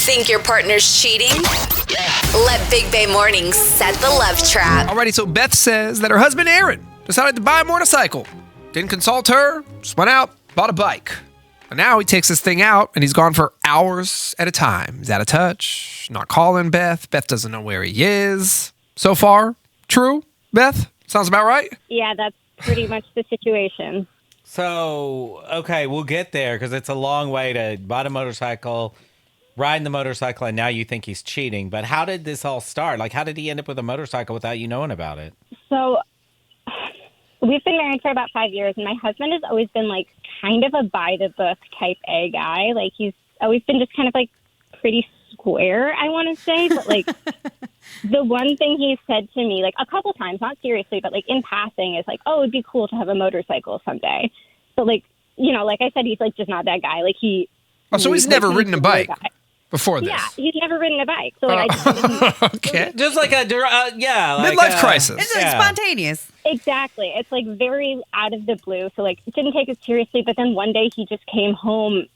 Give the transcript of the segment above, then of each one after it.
Think your partner's cheating? Let Big Bay Mornings set the love trap. Alrighty, so Beth says that her husband Aaron decided to buy a motorcycle. Didn't consult her, just went out, bought a bike. And now he takes this thing out and he's gone for hours at a time. He's out of touch, not calling Beth. Beth doesn't know where he is. So far, true, Beth? Sounds about right? Yeah, that's pretty much the situation. So, okay, we'll get there because it's a long way to buy a motorcycle, riding the motorcycle, and now you think he's cheating. But how did this all start? Like, how did he end up with a motorcycle without you knowing about it? So we've been married for about 5 years, and my husband has always been, like, kind of a by-the-book type A guy. Like, he's always been just kind of, like, pretty square, I want to say. But, like, the one thing he said to me, like, a couple times, not seriously, but, like, in passing is, like, oh, it'd be cool to have a motorcycle someday. So, like, you know, like I said, he's, like, just not that guy. Like, he... Oh, so he's never ridden a bike before this? Yeah, he's never ridden a bike. So, like, I just... Okay. Just like a, like Midlife crisis. It's like spontaneous. Exactly. It's like very out of the blue. So like it didn't take it seriously, but then one day he just came home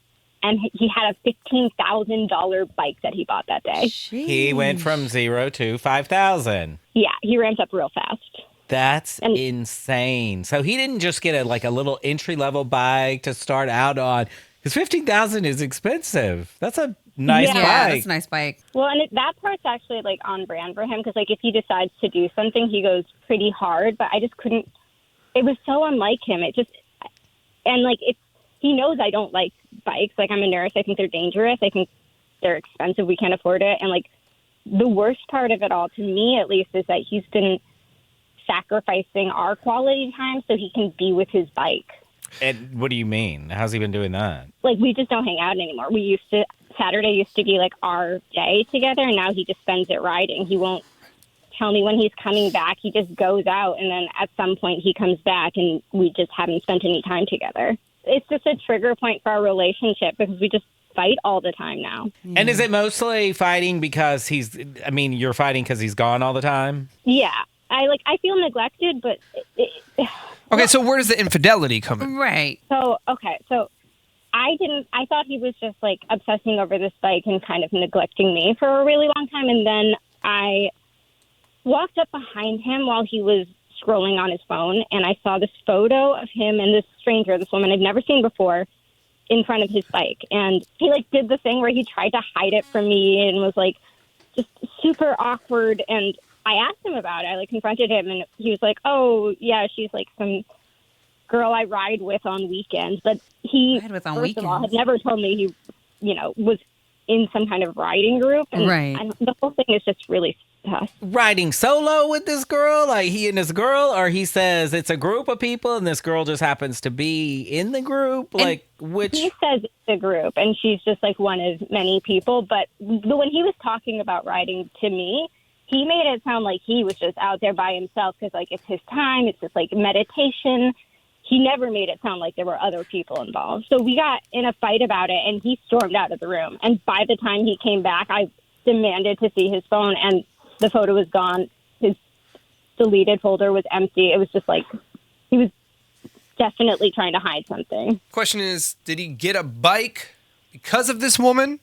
and he had a $15,000 bike that he bought that day. He went from 0 to 5,000. Yeah, he ramped up real fast. That's insane. So he didn't just get a little entry-level bike to start out on, because 15,000 is expensive. That's a nice bike. Yeah, that's a nice bike. Well, and that part's actually like on brand for him because like if he decides to do something, he goes pretty hard. But I just couldn't. It was so unlike him. It just and like he knows I don't like bikes. Like I'm a nurse. I think they're dangerous. I think they're expensive. We can't afford it. And like the worst part of it all, to me at least, is that he's been sacrificing our quality time so he can be with his bike. And what do you mean? How's he been doing that? Like we just don't hang out anymore. Saturday used to be like our day together, and now he just spends it riding. He won't tell me when he's coming back. He just goes out, and then at some point he comes back, and we just haven't spent any time together. It's just a trigger point for our relationship because we just fight all the time now. And is it mostly fighting because you're fighting because he's gone all the time? Yeah. I feel neglected, but... Okay, so where does the infidelity come in? Right. So I thought he was just like obsessing over this bike and kind of neglecting me for a really long time. And then I walked up behind him while he was scrolling on his phone, and I saw this photo of him and this stranger, this woman I've never seen before, in front of his bike. And he like did the thing where he tried to hide it from me and was like just super awkward. And I asked him about it. I like confronted him, and he was like, "Oh yeah, she's like some girl I ride with on weekends." But he, first of all, had never told me he, was in some kind of riding group. And right. The whole thing is just really tough. Riding solo with this girl, like he and this girl, or he says it's a group of people and this girl just happens to be in the group. Like which? He says it's a group, and she's just like one of many people. But when he was talking about riding to me, he made it sound like he was just out there by himself because, like, it's his time. It's just, like, meditation. He never made it sound like there were other people involved. So we got in a fight about it, and he stormed out of the room. And by the time he came back, I demanded to see his phone, and the photo was gone. His deleted folder was empty. It was just, like, he was definitely trying to hide something. Question is, did he get a bike because of this woman?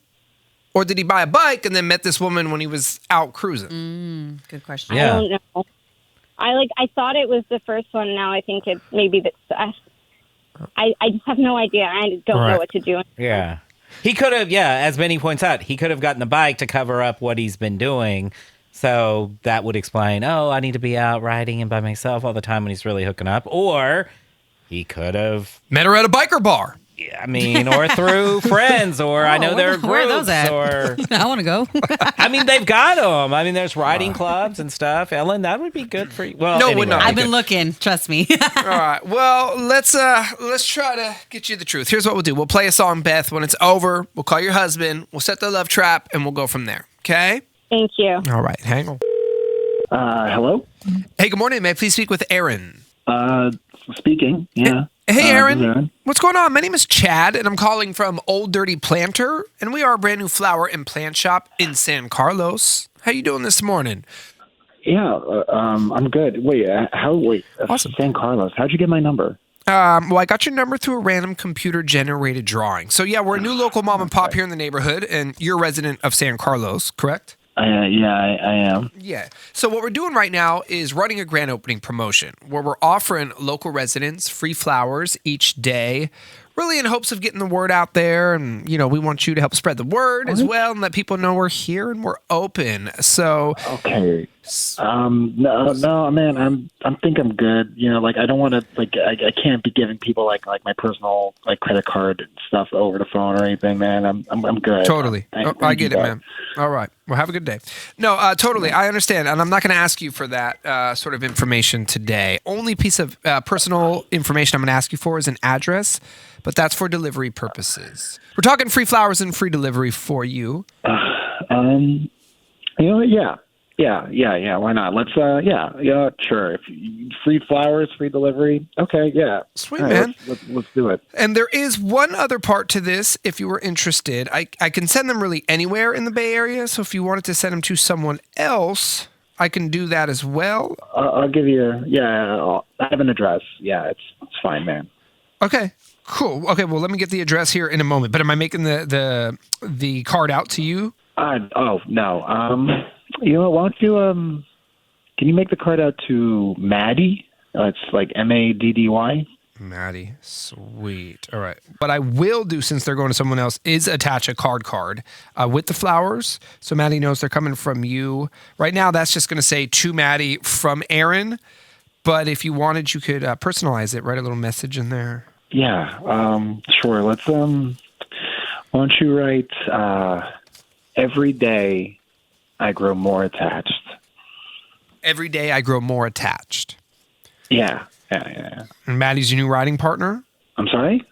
Or did he buy a bike and then met this woman when he was out cruising? Good question. Yeah. I don't know. I thought it was the first one. Now I think it's maybe I just have no idea. I don't know what to do. Yeah. He could have, as Benny points out, he could have gotten the bike to cover up what he's been doing. So that would explain, I need to be out riding and by myself all the time when he's really hooking up. Or he could have met her at a biker bar. I mean, or through friends, or I know there are groups, where are those at? or I want to go. I mean, they've got them. I mean, there's riding clubs and stuff. Ellen, that would be good for you. Well, No, anyway. would not. I've been looking. Trust me. All right. Well, let's try to get you the truth. Here's what we'll do. We'll play a song, Beth. When it's over, we'll call your husband. We'll set the love trap, and we'll go from there. Okay? Thank you. All right. Hang on. Hello? Hey, good morning. May I please speak with Aaron? Speaking, yeah. Hey, Aaron. This is Aaron. What's going on? My name is Chad, and I'm calling from Old Dirty Planter, and we are a brand new flower and plant shop in San Carlos. How you doing this morning? Yeah, I'm good. Wait, Awesome. San Carlos. How'd you get my number? Well, I got your number through a random computer-generated drawing. So, yeah, we're a new local mom and pop here in the neighborhood, and you're a resident of San Carlos, correct? Yeah, I am. Yeah. So what we're doing right now is running a grand opening promotion where we're offering local residents free flowers each day, really in hopes of getting the word out there. And, you know, we want you to help spread the word as well and let people know we're here and we're open. So, Okay. No, man. I think I'm good. You know, like I don't want to like I can't be giving people like my personal like credit card and stuff over the phone or anything, man. I'm good. Totally. Thank I you, get it, Beth. man. All right. Well, have a good day. No, totally. I understand. And I'm not going to ask you for that sort of information today. Only piece of personal information I'm going to ask you for is an address, but that's for delivery purposes. We're talking free flowers and free delivery for you. You know, yeah. Why not? Let's, yeah, sure. If free flowers, free delivery. Okay, yeah. Sweet, All man. Let's do it. And there is one other part to this if you were interested. I can send them really anywhere in the Bay Area. So if you wanted to send them to someone else, I can do that as well. I'll give you. I have an address. Yeah, it's fine, man. Okay, cool. Okay, well, let me get the address here in a moment. But am I making the card out to you? Oh no. You know what? Why don't you can you make the card out to Maddie? It's like Maddy. Maddie, sweet. All right. What I will do, since they're going to someone else, is attach a card with the flowers, so Maddie knows they're coming from you. Right now, that's just going to say to Maddie from Aaron. But if you wanted, you could personalize it. Write a little message in there. Yeah. Sure. Let's why don't you write every day I grow more attached. Every day I grow more attached. Yeah. And Maddie's your new riding partner? I'm sorry?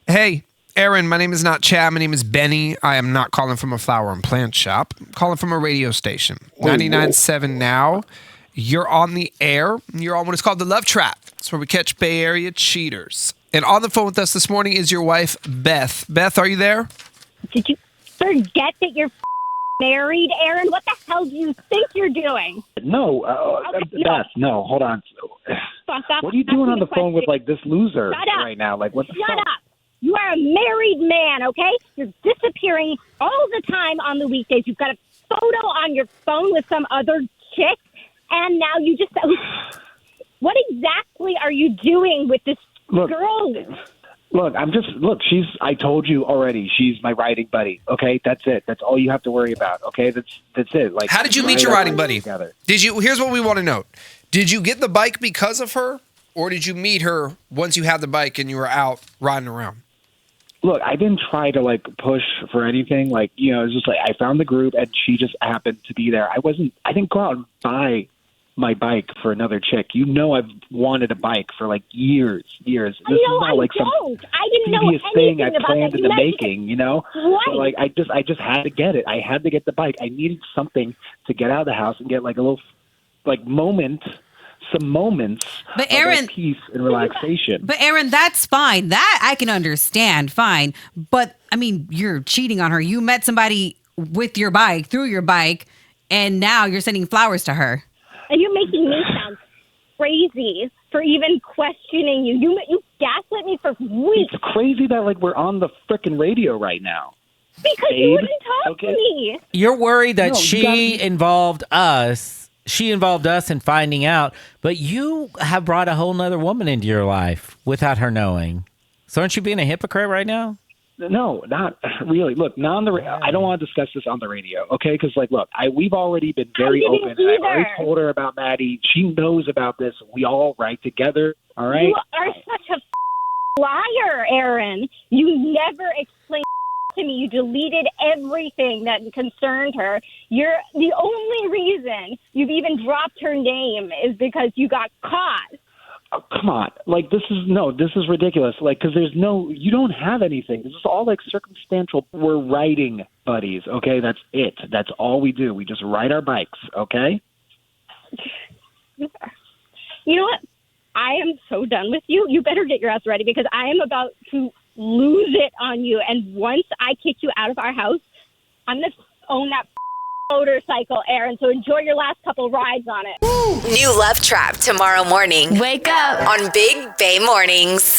Hey, Aaron, my name is not Chad. My name is Bennie. I am not calling from a flower and plant shop. I'm calling from a radio station. 99.7 now. You're on the air. You're on what is called the Love Trap. It's where we catch Bay Area cheaters. And on the phone with us this morning is your wife, Beth. Beth, are you there? Did you forget that you're married, Aaron? What the hell do you think you're doing? No, Beth, no, hold on. What are you doing on the phone with like this loser right now? Like what the Shut fuck? up. You are a married man, okay? You're disappearing all the time on the weekdays. You've got a photo on your phone with some other chick, and now you just... What exactly are you doing with this girl? Look, I told you already, she's my riding buddy, okay? That's it. That's all you have to worry about, okay? That's it. Like, how did you meet your riding buddy? Together. Here's what we want to know. Did you get the bike because of her, or did you meet her once you had the bike and you were out riding around? Look, I didn't try to like push for anything. Like, you know, it was just like I found the group and she just happened to be there. I didn't go out and buy my bike for another chick. You know, I've wanted a bike for like years. This is not like some I didn't know previous thing I anything about planned that. in the making, you know? Right. So, like, I just had to get it. I had to get the bike. I needed something to get out of the house and get like a little like some moments But of Aaron- like, peace and relaxation. But Aaron, that's fine. That I can understand. Fine. But I mean, you're cheating on her. You met somebody with your bike, through your bike, and now you're sending flowers to her. And you're making me sound crazy for even questioning you. You gaslit me for weeks It's crazy that like we're on the frickin' radio right now. because Babe, you wouldn't talk okay. to me. You're worried that No, you she gotta- involved us. She involved us in finding out, but you have brought a whole nother woman into your life without her knowing. So aren't you being a hypocrite right now? No, not really. Look, not on the. I don't want to discuss this on the radio, okay? Because, like, look, we've already been very I didn't open. And I've already either. told her about Maddie. She knows about this. We all write together, all right? You are such a liar, Aaron. You never explained to me. You deleted everything that concerned her. You're the only reason you've even dropped her name is because you got caught. Oh, come on. Like, this is ridiculous. Like, because you don't have anything. This is all, like, circumstantial. We're riding buddies, okay? That's it. That's all we do. We just ride our bikes, okay? You know what? I am so done with you. You better get your ass ready because I am about to lose it on you. And once I kick you out of our house, I'm going to own that motorcycle, Aaron. So enjoy your last couple rides on it. New Love Trap tomorrow morning. Wake up. On Big Bay Mornings.